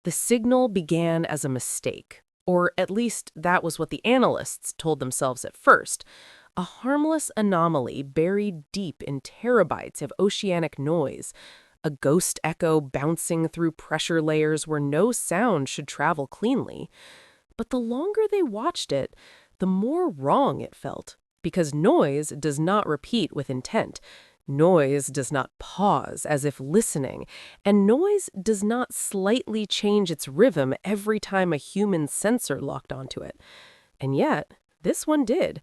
The signal began as a mistake, or at least that was what the analysts told themselves at first. A harmless anomaly buried deep in terabytes of oceanic noise, a ghost echo bouncing through pressure layers where no sound should travel cleanly. But the longer they watched it, the more wrong it felt, because noise does not repeat with intent. Noise does not pause as if listening, and noise does not slightly change its rhythm every time a human sensor locked onto it. And yet, this one did.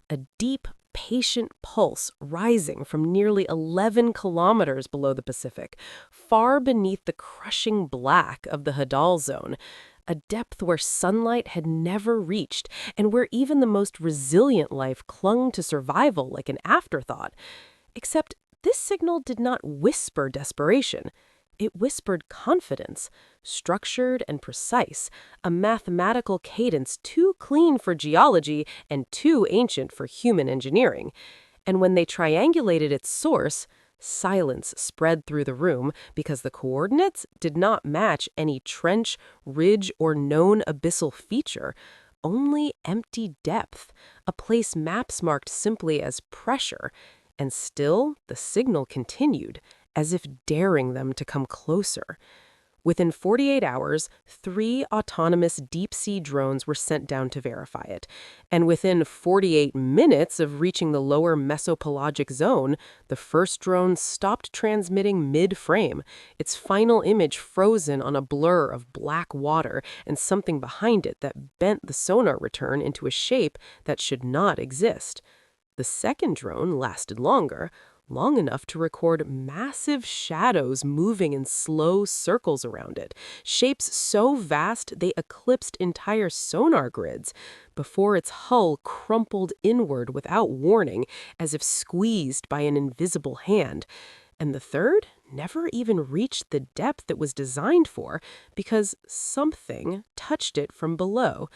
A deep, patient pulse rising from nearly 11 kilometers below the Pacific, far beneath the crushing black of the Hadal Zone, a depth where sunlight had never reached and where even the most resilient life clung to survival like an afterthought. Except this signal did not whisper desperation. It whispered confidence, structured and precise, a mathematical cadence too clean for geology and too ancient for human engineering. And when they triangulated its source, silence spread through the room because the coordinates did not match any trench, ridge, or known abyssal feature. Only empty depth, a place maps marked simply as pressure. And still, the signal continued, as if daring them to come closer. Within 48 hours, 3 autonomous deep-sea drones were sent down to verify it. And within 48 minutes of reaching the lower mesopelagic zone, the first drone stopped transmitting mid-frame, its final image frozen on a blur of black water and something behind it that bent the sonar return into a shape that should not exist. The second drone lasted longer, long enough to record massive shadows moving in slow circles around it, shapes so vast they eclipsed entire sonar grids, before its hull crumpled inward without warning, as if squeezed by an invisible hand. And the third never even reached the depth it was designed for, because something touched it from below.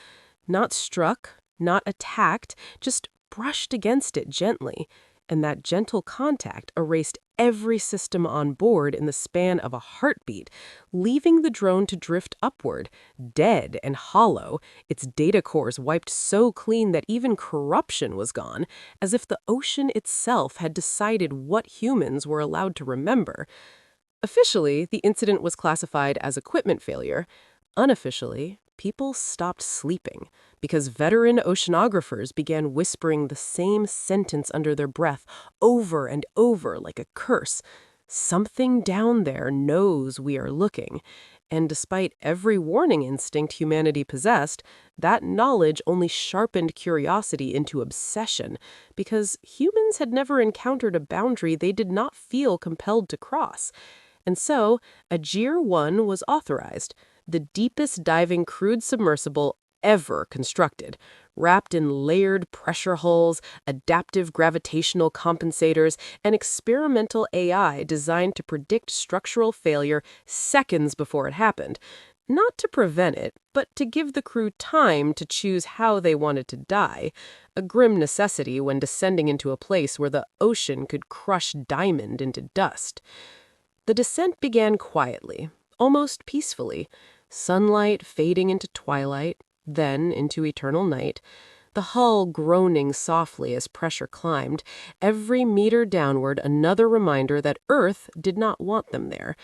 Not struck, not attacked, just brushed against it gently, and that gentle contact erased every system on board in the span of a heartbeat, leaving the drone to drift upward, dead and hollow, its data cores wiped so clean that even corruption was gone, as if the ocean itself had decided what humans were allowed to remember. Officially, the incident was classified as equipment failure. Unofficially, people stopped sleeping because veteran oceanographers began whispering the same sentence under their breath over and over like a curse. Something down there knows we are looking. And despite every warning instinct humanity possessed, that knowledge only sharpened curiosity into obsession, because humans had never encountered a boundary they did not feel compelled to cross. And so, Agir 1 was authorized, the deepest diving crewed submersible ever constructed, wrapped in layered pressure hulls, adaptive gravitational compensators, and experimental AI designed to predict structural failure seconds before it happened. Not to prevent it, but to give the crew time to choose how they wanted to die, a grim necessity when descending into a place where the ocean could crush diamond into dust. The descent began quietly, almost peacefully, sunlight fading into twilight, then into eternal night, the hull groaning softly as pressure climbed, every meter downward another reminder that Earth did not want them there.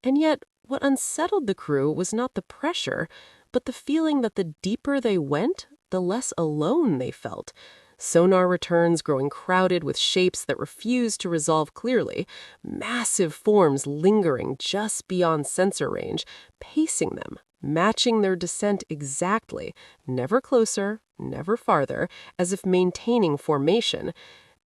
And yet, what unsettled the crew was not the pressure, but the feeling that the deeper they went, the less alone they felt. Sonar returns growing crowded with shapes that refused to resolve clearly, massive forms lingering just beyond sensor range, pacing them, matching their descent exactly, never closer, never farther, as if maintaining formation.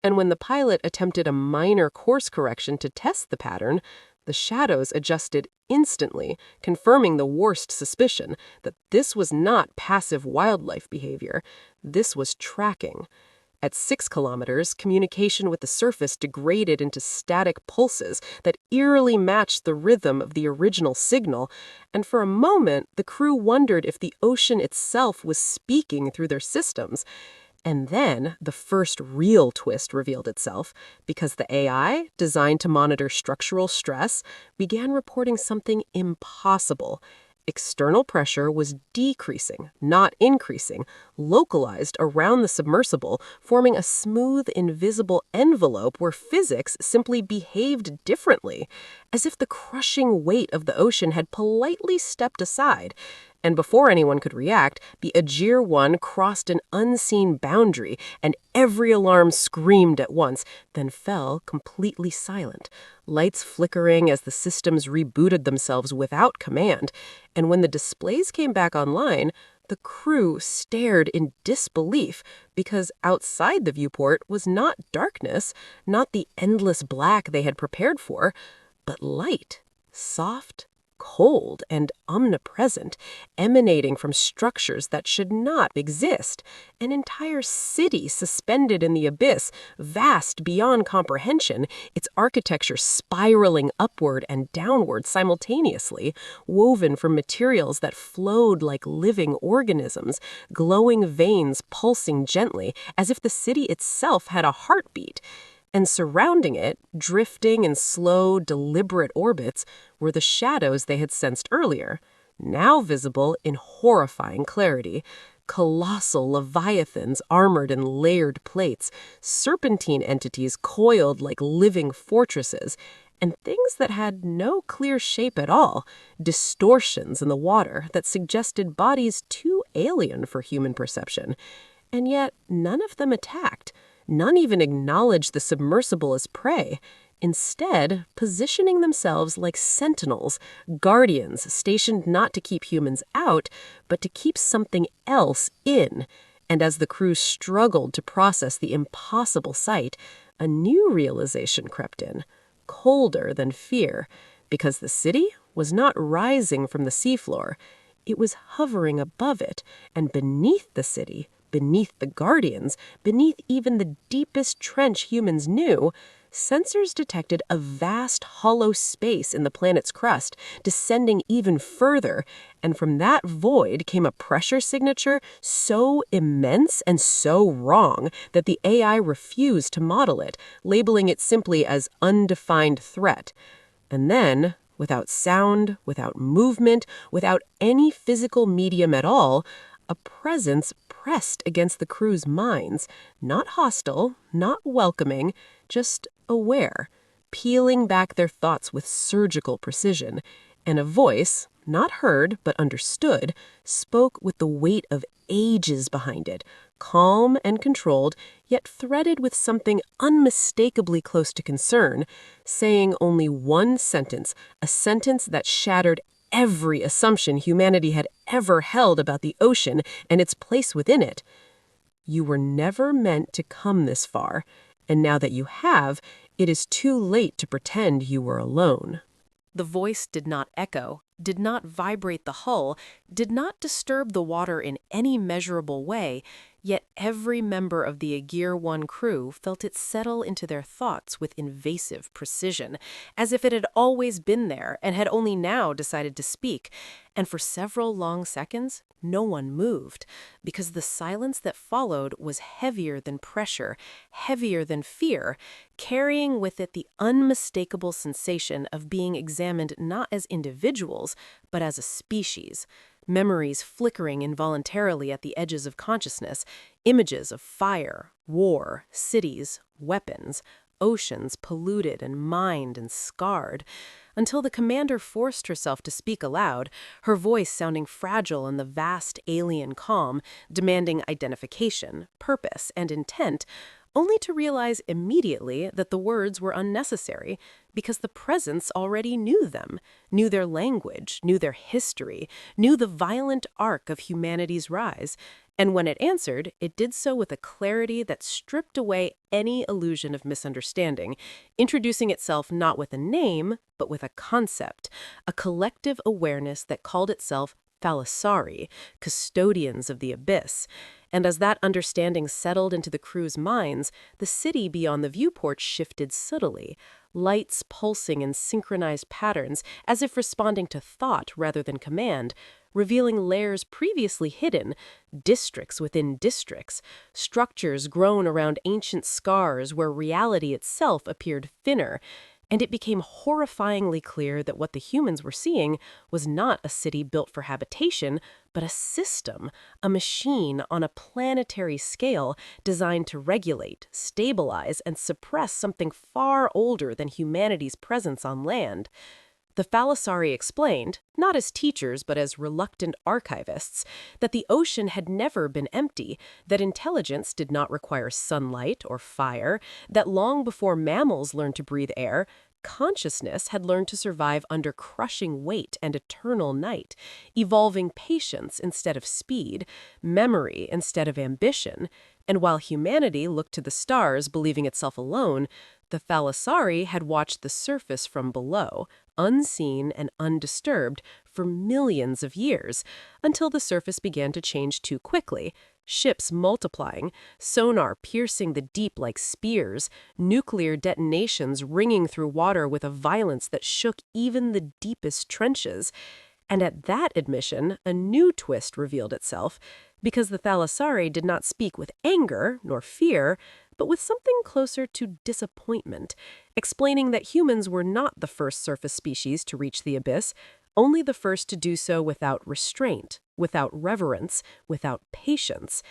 And when the pilot attempted a minor course correction to test the pattern, the shadows adjusted instantly, confirming the worst suspicion that this was not passive wildlife behavior. This was tracking. At 6 kilometers, communication with the surface degraded into static pulses that eerily matched the rhythm of the original signal, and for a moment the crew wondered if the ocean itself was speaking through their systems. And then the first real twist revealed itself, because the AI, designed to monitor structural stress, began reporting something impossible: External pressure was decreasing, not increasing, localized around the submersible, forming a smooth, invisible envelope where physics simply behaved differently, as if the crushing weight of the ocean had politely stepped aside. And before anyone could react, the Aegir 1 crossed an unseen boundary, and every alarm screamed at once, then fell completely silent, lights flickering as the systems rebooted themselves without command. And when the displays came back online, the crew stared in disbelief because outside the viewport was not darkness, not the endless black they had prepared for, but light, soft, cold, and omnipresent, emanating from structures that should not exist. An entire city suspended in the abyss, vast beyond comprehension, its architecture spiraling upward and downward simultaneously, woven from materials that flowed like living organisms, glowing veins pulsing gently, as if the city itself had a heartbeat. And surrounding it, drifting in slow, deliberate orbits, were the shadows they had sensed earlier, now visible in horrifying clarity. Colossal leviathans armored in layered plates, serpentine entities coiled like living fortresses, and things that had no clear shape at all, distortions in the water that suggested bodies too alien for human perception. And yet none of them attacked. None even acknowledged the submersible as prey, instead positioning themselves like sentinels, guardians stationed not to keep humans out, but to keep something else in. And as the crew struggled to process the impossible sight, a new realization crept in, colder than fear, because the city was not rising from the seafloor. It was hovering above it, and beneath the city, beneath the Guardians, beneath even the deepest trench humans knew, sensors detected a vast hollow space in the planet's crust, descending even further, and from that void came a pressure signature so immense and so wrong that the AI refused to model it, labeling it simply as undefined threat. And then, without sound, without movement, without any physical medium at all, a presence pressed against the crew's minds, not hostile, not welcoming, just aware, peeling back their thoughts with surgical precision. And a voice, not heard but understood, spoke with the weight of ages behind it, calm and controlled, yet threaded with something unmistakably close to concern, saying only one sentence, a sentence that shattered every assumption humanity had ever held about the ocean and its place within it. You were never meant to come this far, and now that you have, it is too late to pretend you were alone. The voice did not echo, did not vibrate the hull, did not disturb the water in any measurable way, yet every member of the Aegir 1 crew felt it settle into their thoughts with invasive precision, as if it had always been there and had only now decided to speak. And for several long seconds, no one moved, because the silence that followed was heavier than pressure, heavier than fear, carrying with it the unmistakable sensation of being examined not as individuals, but as a species. Memories flickering involuntarily at the edges of consciousness, images of fire, war, cities, weapons, oceans polluted and mined and scarred, until the commander forced herself to speak aloud, her voice sounding fragile in the vast alien calm, demanding identification, purpose, and intent, only to realize immediately that the words were unnecessary because the presence already knew them, knew their language, knew their history, knew the violent arc of humanity's rise. And when it answered, it did so with a clarity that stripped away any illusion of misunderstanding, introducing itself not with a name, but with a concept, a collective awareness that called itself Thalassari, custodians of the abyss. And as that understanding settled into the crew's minds, the city beyond the viewport shifted subtly, lights pulsing in synchronized patterns as if responding to thought rather than command, revealing layers previously hidden, districts within districts, structures grown around ancient scars where reality itself appeared thinner. And it became horrifyingly clear that what the humans were seeing was not a city built for habitation, but a system, a machine on a planetary scale designed to regulate, stabilize, and suppress something far older than humanity's presence on land. The Thalassari explained, not as teachers but as reluctant archivists, that the ocean had never been empty, that intelligence did not require sunlight or fire, that long before mammals learned to breathe air, consciousness had learned to survive under crushing weight and eternal night, evolving patience instead of speed, memory instead of ambition. And while humanity looked to the stars believing itself alone, the Thalassari had watched the surface from below, unseen and undisturbed, for millions of years, until the surface began to change too quickly. Ships multiplying, sonar piercing the deep like spears, nuclear detonations ringing through water with a violence that shook even the deepest trenches. And at that admission, a new twist revealed itself, because the Thalassari did not speak with anger nor fear, but with something closer to disappointment, explaining that humans were not the first surface species to reach the abyss, only the first to do so without restraint, without reverence, without patience.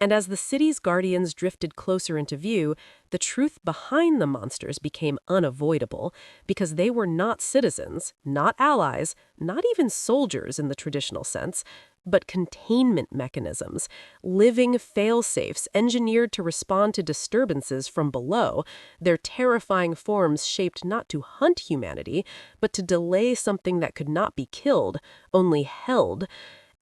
And as the city's guardians drifted closer into view, the truth behind the monsters became unavoidable, because they were not citizens, not allies, not even soldiers in the traditional sense, but containment mechanisms, living fail-safes engineered to respond to disturbances from below, their terrifying forms shaped not to hunt humanity, but to delay something that could not be killed, only held.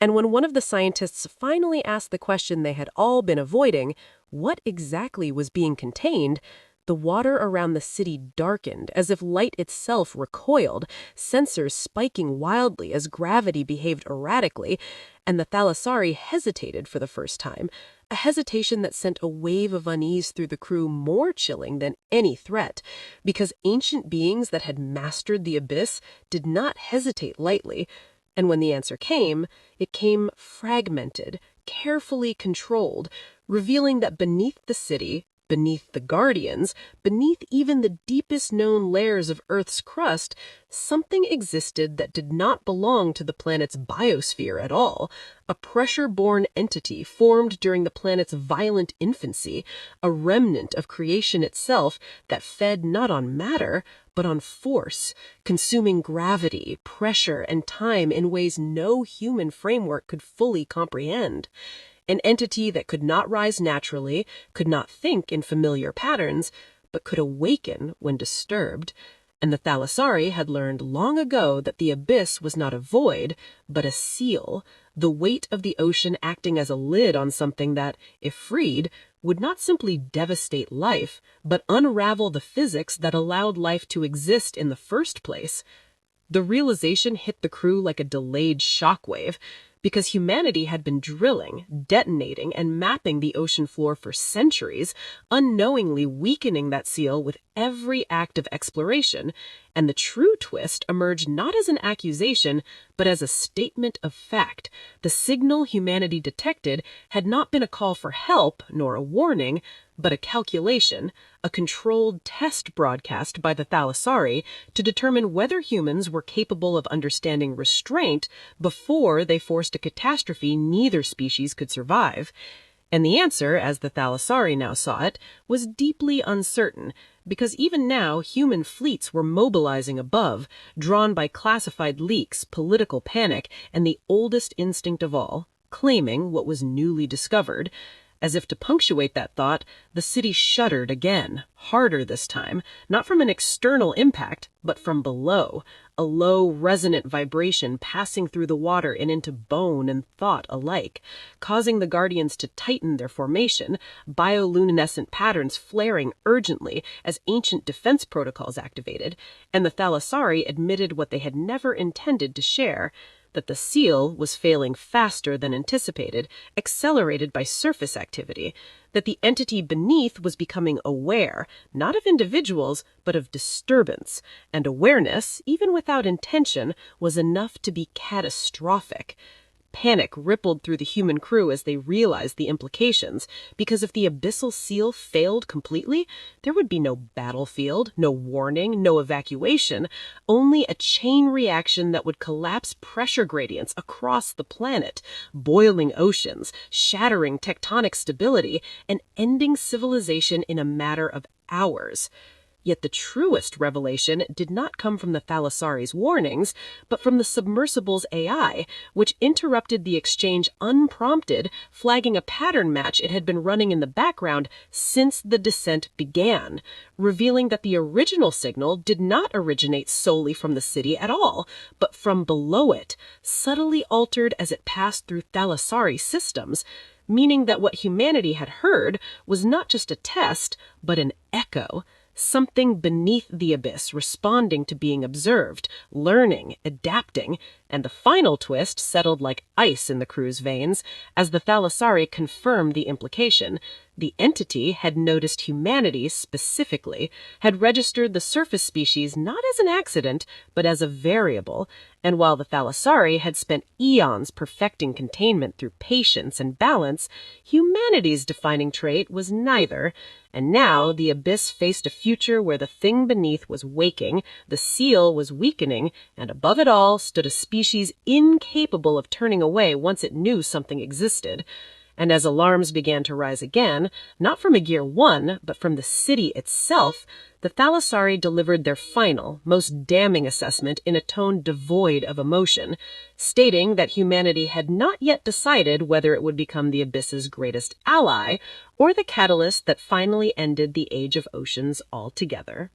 And when one of the scientists finally asked the question they had all been avoiding, what exactly was being contained, the water around the city darkened as if light itself recoiled, sensors spiking wildly as gravity behaved erratically, and the Thalassari hesitated for the first time, a hesitation that sent a wave of unease through the crew more chilling than any threat, because ancient beings that had mastered the abyss did not hesitate lightly. And when the answer came, it came fragmented, carefully controlled, revealing that beneath the city, beneath the Guardians, beneath even the deepest known layers of Earth's crust, something existed that did not belong to the planet's biosphere at all, a pressure-borne entity formed during the planet's violent infancy, a remnant of creation itself that fed not on matter, but on force, consuming gravity, pressure, and time in ways no human framework could fully comprehend. An entity that could not rise naturally, could not think in familiar patterns, but could awaken when disturbed. And the Thalassari had learned long ago that the abyss was not a void, but a seal, the weight of the ocean acting as a lid on something that, if freed, would not simply devastate life, but unravel the physics that allowed life to exist in the first place. The realization hit the crew like a delayed shockwave, because humanity had been drilling, detonating, and mapping the ocean floor for centuries, unknowingly weakening that seal with every act of exploration, and the true twist emerged not as an accusation, but as a statement of fact. The signal humanity detected had not been a call for help, nor a warning, but a calculation, a controlled test broadcast by the Thalassari to determine whether humans were capable of understanding restraint before they forced a catastrophe neither species could survive. And the answer, as the Thalassari now saw it, was deeply uncertain, because even now human fleets were mobilizing above, drawn by classified leaks, political panic, and the oldest instinct of all, claiming what was newly discovered. As if to punctuate that thought, the city shuddered again, harder this time, not from an external impact, but from below, a low, resonant vibration passing through the water and into bone and thought alike, causing the Guardians to tighten their formation, bioluminescent patterns flaring urgently as ancient defense protocols activated, and the Thalassari admitted what they had never intended to share, that the seal was failing faster than anticipated, accelerated by surface activity, that the entity beneath was becoming aware, not of individuals, but of disturbance, and awareness, even without intention, was enough to be catastrophic. Panic rippled through the human crew as they realized the implications, because if the abyssal seal failed completely, there would be no battlefield, no warning, no evacuation, only a chain reaction that would collapse pressure gradients across the planet, boiling oceans, shattering tectonic stability, and ending civilization in a matter of hours. Yet the truest revelation did not come from the Thalassari's warnings, but from the submersible's AI, which interrupted the exchange unprompted, flagging a pattern match it had been running in the background since the descent began, revealing that the original signal did not originate solely from the city at all, but from below it, subtly altered as it passed through Thalassari systems, meaning that what humanity had heard was not just a test, but an echo. Something beneath the abyss responding to being observed, learning, adapting, and the final twist settled like ice in the crew's veins as the Thalassari confirmed the implication. The entity had noticed humanity specifically, had registered the surface species not as an accident, but as a variable, and while the Thalassari had spent eons perfecting containment through patience and balance, humanity's defining trait was neither. And now the abyss faced a future where the thing beneath was waking, the seal was weakening, and above it all stood a species incapable of turning away once it knew something existed. And as alarms began to rise again, not from Aegir 1, but from the city itself, the Thalassari delivered their final, most damning assessment in a tone devoid of emotion, stating that humanity had not yet decided whether it would become the Abyss's greatest ally, or the catalyst that finally ended the Age of Oceans altogether.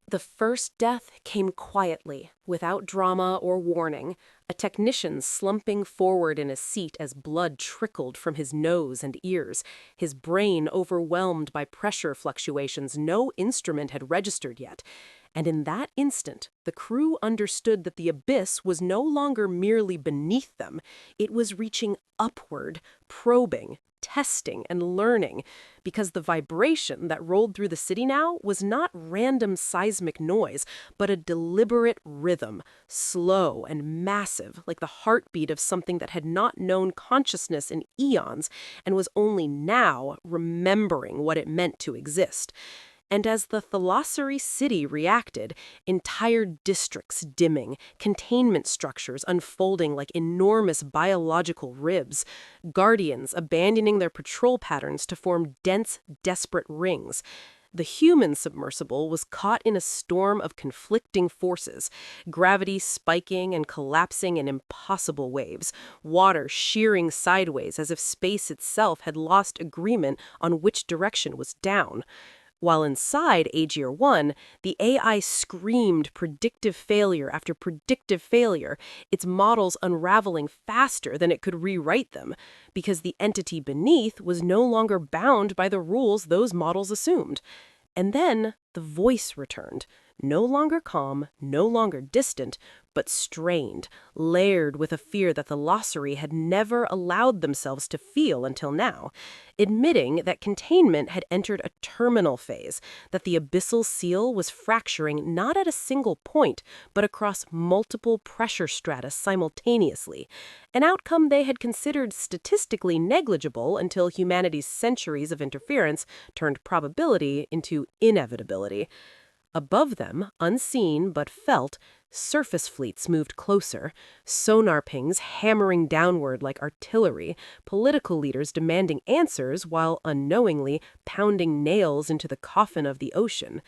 The first death came quietly, without drama or warning, a technician slumping forward in his seat as blood trickled from his nose and ears, his brain overwhelmed by pressure fluctuations no instrument had registered yet. And in that instant, the crew understood that the abyss was no longer merely beneath them. It was reaching upward, probing, testing, and learning, because the vibration that rolled through the city now was not random seismic noise, but a deliberate rhythm, slow and massive, like the heartbeat of something that had not known consciousness in eons and was only now remembering what it meant to exist. And as the Thalassari city reacted, entire districts dimming, containment structures unfolding like enormous biological ribs, guardians abandoning their patrol patterns to form dense, desperate rings, the human submersible was caught in a storm of conflicting forces, gravity spiking and collapsing in impossible waves, water shearing sideways as if space itself had lost agreement on which direction was down. While inside Aegir 1, the AI screamed predictive failure after predictive failure, its models unraveling faster than it could rewrite them, because the entity beneath was no longer bound by the rules those models assumed. And then the voice returned, no longer calm, no longer distant, but strained, layered with a fear that the Thalassari had never allowed themselves to feel until now, admitting that containment had entered a terminal phase, that the abyssal seal was fracturing not at a single point, but across multiple pressure strata simultaneously, an outcome they had considered statistically negligible until humanity's centuries of interference turned probability into inevitability. Above them, unseen but felt, surface fleets moved closer, sonar pings hammering downward like artillery, political leaders demanding answers while unknowingly pounding nails into the coffin of the ocean.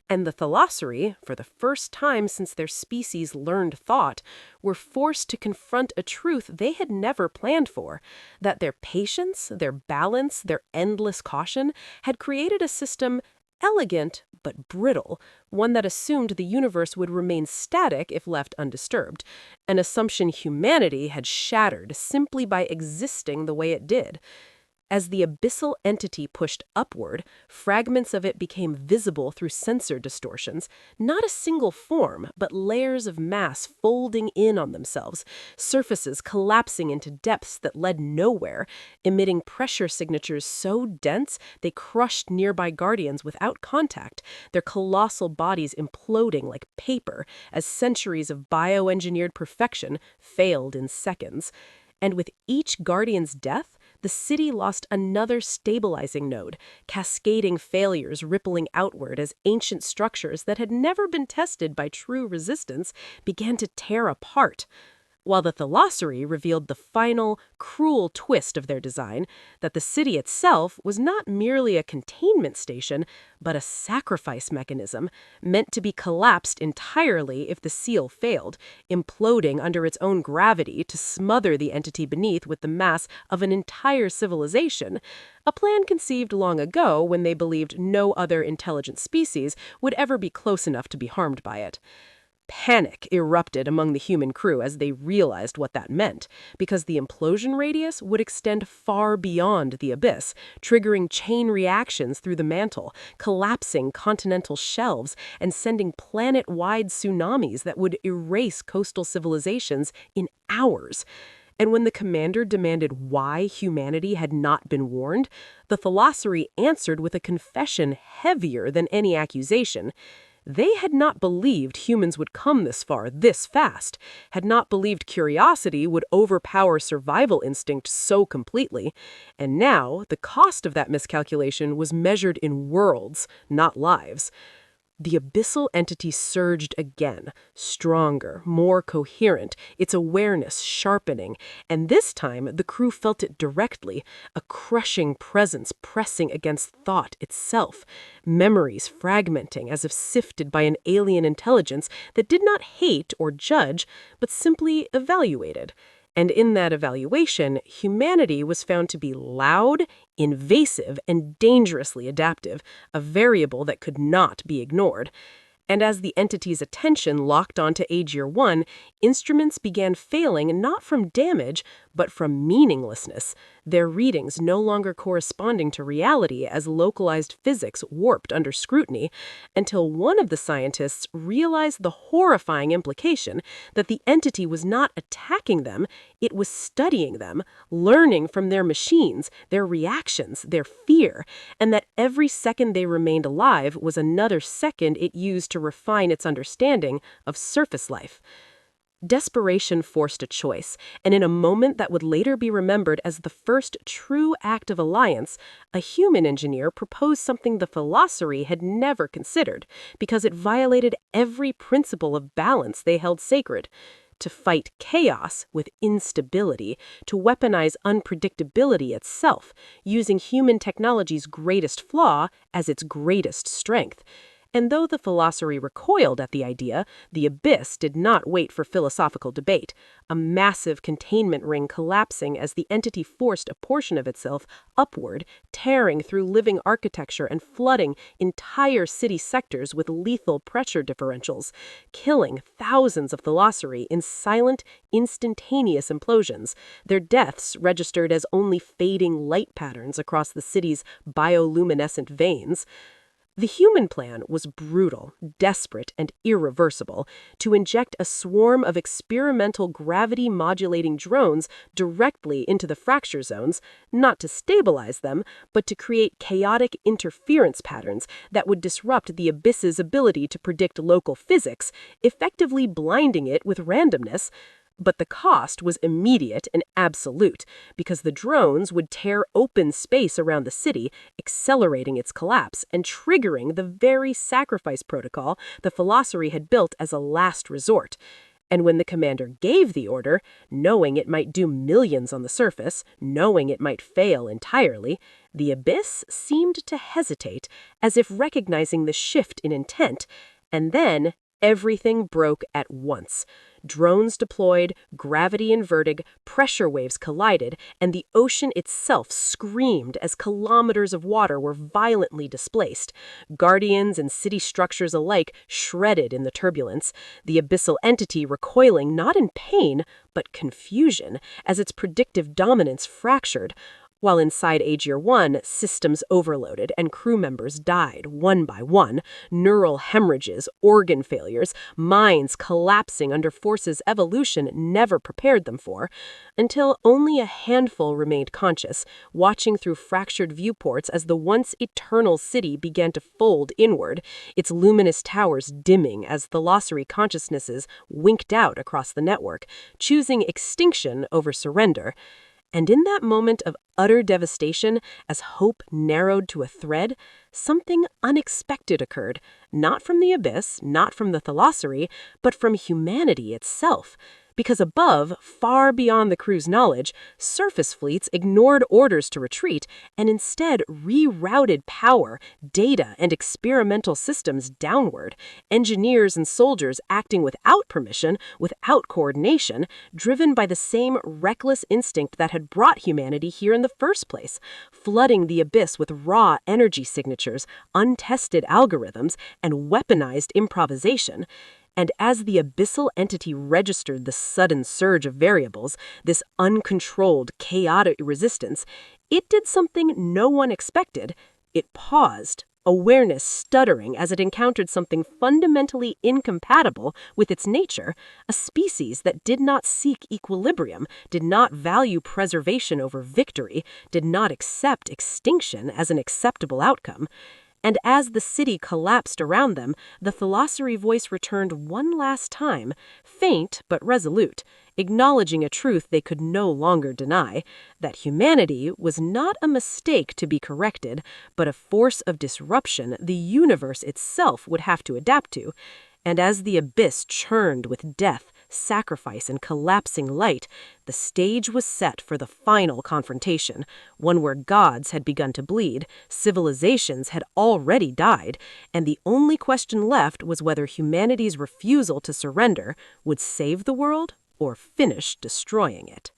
And the Thalassari, for the first time since their species learned thought, were forced to confront a truth they had never planned for, that their patience, their balance, their endless caution had created a system elegant but brittle, one that assumed the universe would remain static if left undisturbed, an assumption humanity had shattered simply by existing the way it did. As the abyssal entity pushed upward, fragments of it became visible through sensor distortions, not a single form, but layers of mass folding in on themselves, surfaces collapsing into depths that led nowhere, emitting pressure signatures so dense they crushed nearby guardians without contact, their colossal bodies imploding like paper as centuries of bioengineered perfection failed in seconds. And with each Guardian's death, the city lost another stabilizing node, cascading failures rippling outward as ancient structures that had never been tested by true resistance began to tear apart. While the Thalassari revealed the final, cruel twist of their design, that the city itself was not merely a containment station, but a sacrifice mechanism, meant to be collapsed entirely if the seal failed, imploding under its own gravity to smother the entity beneath with the mass of an entire civilization, a plan conceived long ago when they believed no other intelligent species would ever be close enough to be harmed by it. Panic erupted among the human crew as they realized what that meant, because the implosion radius would extend far beyond the abyss, triggering chain reactions through the mantle, collapsing continental shelves, and sending planet-wide tsunamis that would erase coastal civilizations in hours. And when the commander demanded why humanity had not been warned, the Thalassari answered with a confession heavier than any accusation. They had not believed humans would come this far, this fast, had not believed curiosity would overpower survival instinct so completely, and now the cost of that miscalculation was measured in worlds, not lives. The abyssal entity surged again, stronger, more coherent, its awareness sharpening, and this time the crew felt it directly, a crushing presence pressing against thought itself, memories fragmenting as if sifted by an alien intelligence that did not hate or judge, but simply evaluated. And in that evaluation, humanity was found to be loud, invasive, and dangerously adaptive, a variable that could not be ignored. And as the entity's attention locked onto Aegir 1, instruments began failing not from damage, but from meaninglessness, their readings no longer corresponding to reality as localized physics warped under scrutiny, until one of the scientists realized the horrifying implication that the entity was not attacking them, it was studying them, learning from their machines, their reactions, their fear, and that every second they remained alive was another second it used to refine its understanding of surface life. Desperation forced a choice, and in a moment that would later be remembered as the first true act of alliance, a human engineer proposed something the Thalassari had never considered, because it violated every principle of balance they held sacred. To fight chaos with instability, to weaponize unpredictability itself, using human technology's greatest flaw as its greatest strength. And though the Thalassari recoiled at the idea, the abyss did not wait for philosophical debate, a massive containment ring collapsing as the entity forced a portion of itself upward, tearing through living architecture and flooding entire city sectors with lethal pressure differentials, killing thousands of Thalassari in silent, instantaneous implosions, their deaths registered as only fading light patterns across the city's bioluminescent veins. The human plan was brutal, desperate, and irreversible, to inject a swarm of experimental gravity-modulating drones directly into the fracture zones, not to stabilize them, but to create chaotic interference patterns that would disrupt the abyss's ability to predict local physics, effectively blinding it with randomness. But the cost was immediate and absolute, because the drones would tear open space around the city, accelerating its collapse and triggering the very sacrifice protocol the Thalassari had built as a last resort. And when the commander gave the order, knowing it might do millions on the surface, knowing it might fail entirely, the abyss seemed to hesitate, as if recognizing the shift in intent, and then everything broke at once. Drones deployed, gravity inverted, pressure waves collided, and the ocean itself screamed as kilometers of water were violently displaced. Guardians and city structures alike shredded in the turbulence, the abyssal entity recoiling not in pain, but confusion, as its predictive dominance fractured. while inside Aegir 1, systems overloaded and crew members died one by one, neural hemorrhages, organ failures, minds collapsing under forces evolution never prepared them for, until only a handful remained conscious, watching through fractured viewports as the once eternal city began to fold inward, its luminous towers dimming as thalassary consciousnesses winked out across the network, choosing extinction over surrender. And in that moment of utter devastation, as hope narrowed to a thread, something unexpected occurred, not from the abyss, not from the thalassary, but from humanity itself. Because above, far beyond the crew's knowledge, surface fleets ignored orders to retreat and instead rerouted power, data, and experimental systems downward, engineers and soldiers acting without permission, without coordination, driven by the same reckless instinct that had brought humanity here in the first place, flooding the abyss with raw energy signatures, untested algorithms, and weaponized improvisation. And as the abyssal entity registered the sudden surge of variables, this uncontrolled, chaotic resistance, it did something no one expected. It paused, awareness stuttering as it encountered something fundamentally incompatible with its nature, a species that did not seek equilibrium, did not value preservation over victory, did not accept extinction as an acceptable outcome. And as the city collapsed around them, the thalassary voice returned one last time, faint but resolute, acknowledging a truth they could no longer deny, that humanity was not a mistake to be corrected, but a force of disruption the universe itself would have to adapt to. And as the abyss churned with death, sacrifice, and collapsing light, the stage was set for the final confrontation, one where gods had begun to bleed, civilizations had already died, and the only question left was whether humanity's refusal to surrender would save the world or finish destroying it.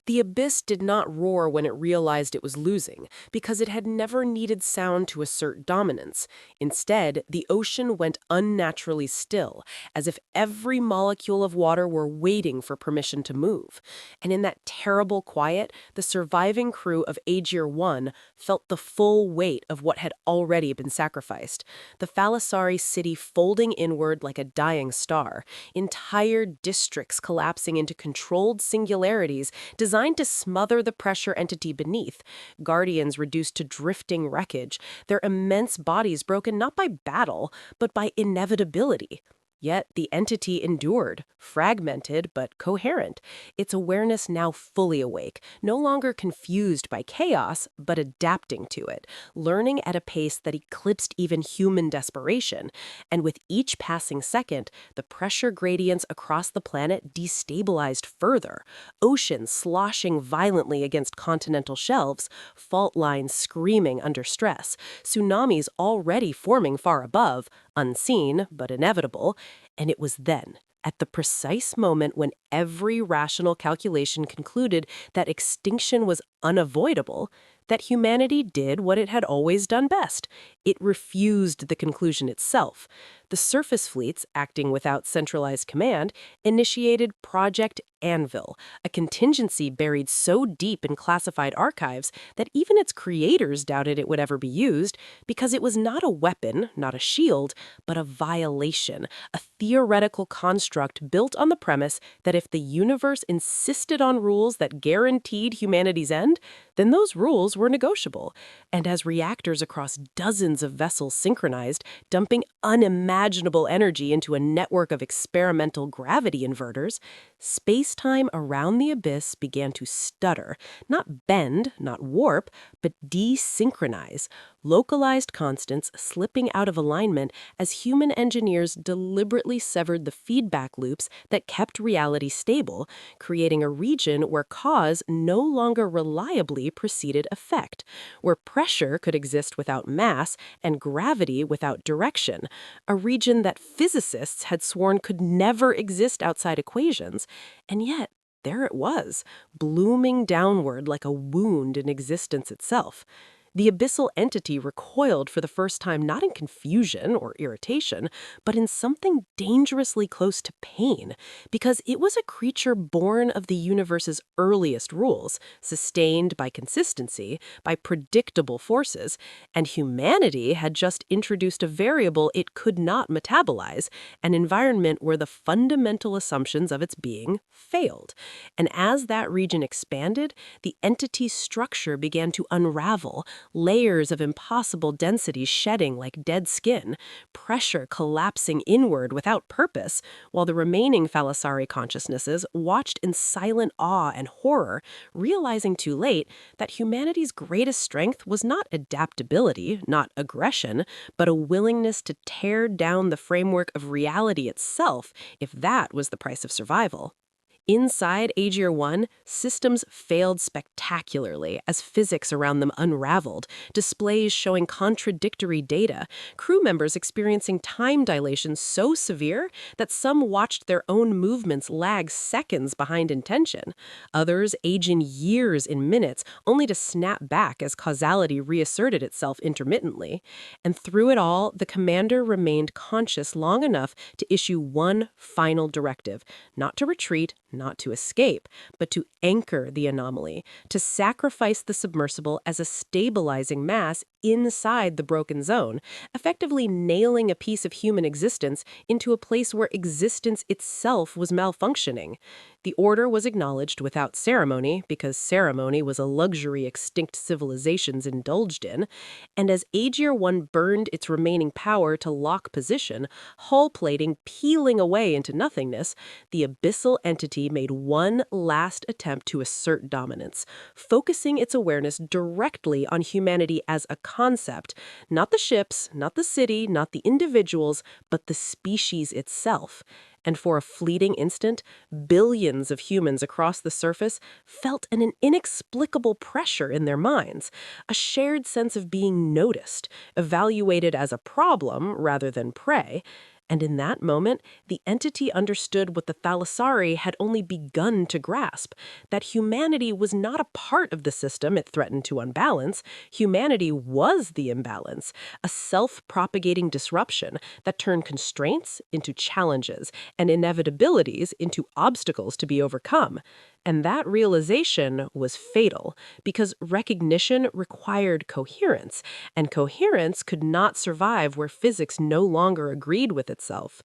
The abyss did not roar when it realized it was losing, because it had never needed sound to assert dominance. Instead, the ocean went unnaturally still, as if every molecule of water were waiting for permission to move. And in that terrible quiet, the surviving crew of Aegir 1 felt the full weight of what had already been sacrificed. The thalassary city folding inward like a dying star, entire districts collapsing into controlled singularities designed to smother the pressure entity beneath, guardians reduced to drifting wreckage, their immense bodies broken not by battle, but by inevitability. Yet the entity endured, fragmented but coherent, its awareness now fully awake, no longer confused by chaos, but adapting to it, learning at a pace that eclipsed even human desperation. And with each passing second, the pressure gradients across the planet destabilized further, oceans sloshing violently against continental shelves, fault lines screaming under stress, tsunamis already forming far above, unseen but inevitable. And it was then, at the precise moment when every rational calculation concluded that extinction was unavoidable, that humanity did what it had always done best. It refused the conclusion itself. The surface fleets, acting without centralized command, initiated Project Anvil, a contingency buried so deep in classified archives that even its creators doubted it would ever be used, because it was not a weapon, not a shield, but a violation, a theoretical construct built on the premise that if the universe insisted on rules that guaranteed humanity's end, then those rules were negotiable. And as reactors across dozens of vessels synchronized, dumping unimaginable energy into a network of experimental gravity inverters, space-time around the abyss began to stutter, not bend, not warp, but desynchronize, localized constants slipping out of alignment as human engineers deliberately severed the feedback loops that kept reality stable, creating a region where cause no longer reliably preceded effect, where pressure could exist without mass and gravity without direction, a region that physicists had sworn could never exist outside equations. And yet, there it was, blooming downward like a wound in existence itself. The abyssal entity recoiled for the first time not in confusion or irritation, but in something dangerously close to pain, because it was a creature born of the universe's earliest rules, sustained by consistency, by predictable forces, and humanity had just introduced a variable it could not metabolize, an environment where the fundamental assumptions of its being failed. And as that region expanded, the entity's structure began to unravel, layers of impossible density shedding like dead skin, pressure collapsing inward without purpose, while the remaining Thalassari consciousnesses watched in silent awe and horror, realizing too late that humanity's greatest strength was not adaptability, not aggression, but a willingness to tear down the framework of reality itself if that was the price of survival. Inside Aegir 1, systems failed spectacularly as physics around them unraveled, displays showing contradictory data, crew members experiencing time dilation so severe that some watched their own movements lag seconds behind intention, others aging years in minutes only to snap back as causality reasserted itself intermittently. And through it all, the commander remained conscious long enough to issue one final directive, not to retreat, not to escape, but to anchor the anomaly, to sacrifice the submersible as a stabilizing mass inside the broken zone, effectively nailing a piece of human existence into a place where existence itself was malfunctioning. The order was acknowledged without ceremony, because ceremony was a luxury extinct civilizations indulged in, and as Aegir 1 burned its remaining power to lock position, hull plating peeling away into nothingness, the abyssal entity made one last attempt to assert dominance, focusing its awareness directly on humanity as a concept, not the ships, not the city, not the individuals, but the species itself. And for a fleeting instant, billions of humans across the surface felt an inexplicable pressure in their minds, a shared sense of being noticed, evaluated as a problem rather than prey. And in that moment, the entity understood what the Thalassari had only begun to grasp, that humanity was not a part of the system it threatened to unbalance. Humanity was the imbalance, a self-propagating disruption that turned constraints into challenges and inevitabilities into obstacles to be overcome. And that realization was fatal, because recognition required coherence, and coherence could not survive where physics no longer agreed with itself.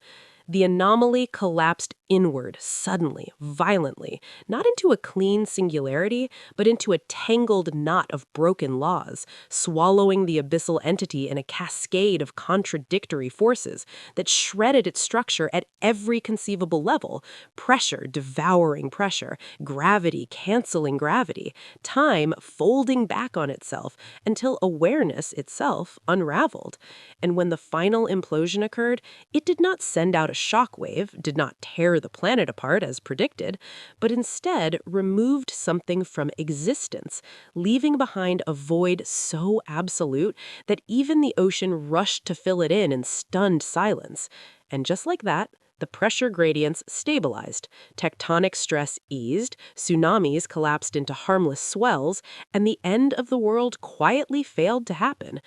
The anomaly collapsed inward, suddenly, violently, not into a clean singularity, but into a tangled knot of broken laws, swallowing the abyssal entity in a cascade of contradictory forces that shredded its structure at every conceivable level: pressure devouring pressure, gravity canceling gravity, time folding back on itself until awareness itself unraveled. And when the final implosion occurred, it did not send out a shockwave, did not tear the planet apart as predicted, but instead removed something from existence, leaving behind a void so absolute that even the ocean rushed to fill it in stunned silence. And just like that, the pressure gradients stabilized, tectonic stress eased, tsunamis collapsed into harmless swells, and the end of the world quietly failed to happen.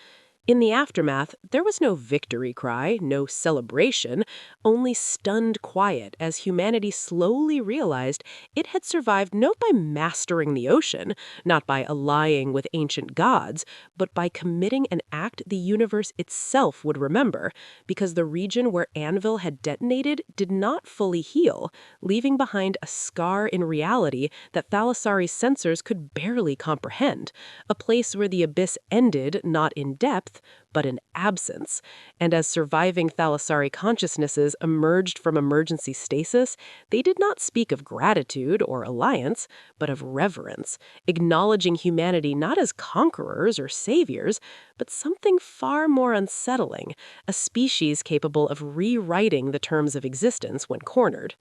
In the aftermath, there was no victory cry, no celebration, only stunned quiet as humanity slowly realized it had survived not by mastering the ocean, not by allying with ancient gods, but by committing an act the universe itself would remember, because the region where Anvil had detonated did not fully heal, leaving behind a scar in reality that Thalassari's sensors could barely comprehend, a place where the abyss ended not in depth, but in absence. And as surviving Thalassari consciousnesses emerged from emergency stasis, they did not speak of gratitude or alliance, but of reverence, acknowledging humanity not as conquerors or saviors, but something far more unsettling, a species capable of rewriting the terms of existence when cornered.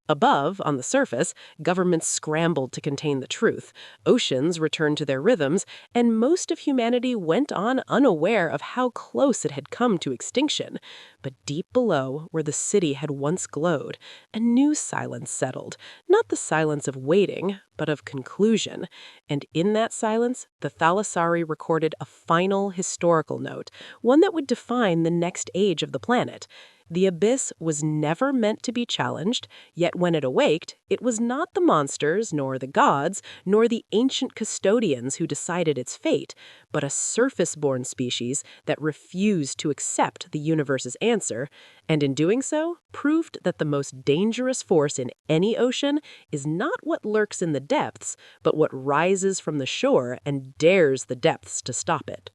Above, on the surface, governments scrambled to contain the truth, oceans returned to their rhythms, and most of humanity went on unaware of how close it had come to extinction. But deep below, where the city had once glowed, a new silence settled, not the silence of waiting, but of conclusion. And in that silence, the Thalassari recorded a final historical note, one that would define the next age of the planet. The abyss was never meant to be challenged, yet when it awaked, it was not the monsters, nor the gods, nor the ancient custodians who decided its fate, but a surface-born species that refused to accept the universe's answer, and in doing so, proved that the most dangerous force in any ocean is not what lurks in the depths, but what rises from the shore and dares the depths to stop it.